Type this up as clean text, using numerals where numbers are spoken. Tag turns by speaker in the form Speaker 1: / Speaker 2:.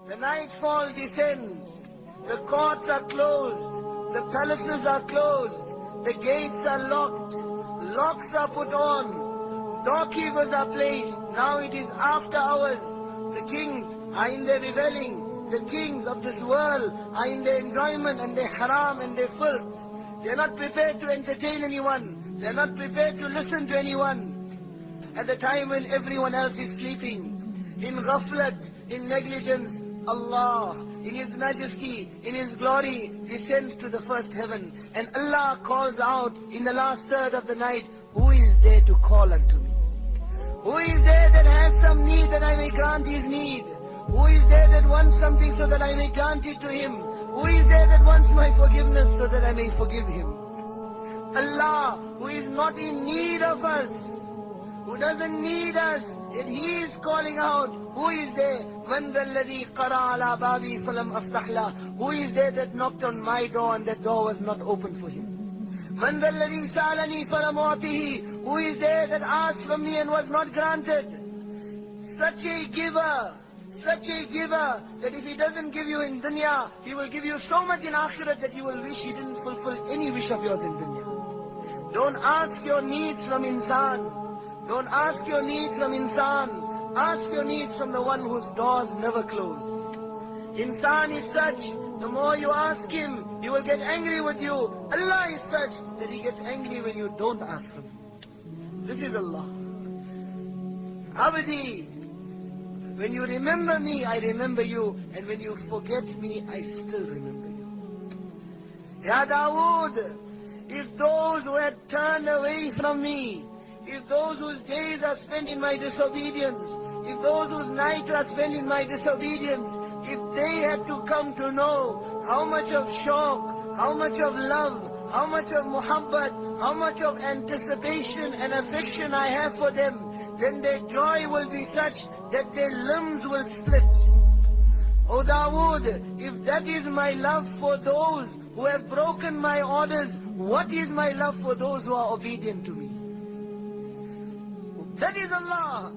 Speaker 1: The nightfall descends. The courts are closed. The palaces are closed. The gates are locked. Locks are put on. Doorkeepers are placed. Now it is after hours. The kings are in their reveling. The kings of this world are in their enjoyment and their haram and their filth. They are not prepared to entertain anyone. They are not prepared to listen to anyone. At the time when everyone else is sleeping, in ghaflat, in negligence, Allah, in His majesty, in His glory, descends to the first heaven. And Allah calls out in the last third of the night, who is there to call unto me? Who is there that has some need that I may grant his need? Who is there that wants something so that I may grant it to him? Who is there that wants my forgiveness so that I may forgive him? Allah, who is not in need of us, who doesn't need us, yet He is calling out, who is there? مَنْ ذَا الَّذِي قَرَى عَلَى بَابِي فَلَمْ أَفْتَحْ لَهُ. Who is there that knocked on my door and that door was not open for him? مَنْ ذَا الَّذِي سَأَلَنِي فَلَمْ أُعْطِهِ. Who is there that asked from me and was not granted? Such a giver that if He doesn't give you in dunya, He will give you so much in akhirat that you will wish He didn't fulfill any wish of yours in dunya. Don't ask your needs from insan. Don't ask your needs from insan. Ask your needs from the one whose doors never close. Insan is such, the more you ask him, he will get angry with you. Allah is such that He gets angry when you don't ask Him. This is Allah. Abdi, when you remember me, I remember you. And when you forget me, I still remember you. Ya Dawood, if those who had turned away from me, if those whose days are spent in my disobedience, if those whose nights are spent in my disobedience, if they had to come to know how much of shauq, how much of love, how much of muhabbat, how much of anticipation and affection I have for them, then their joy will be such that their limbs will split. O Dawood, if that is my love for those who have broken my orders, what is my love for those who are obedient to me? That is Allah.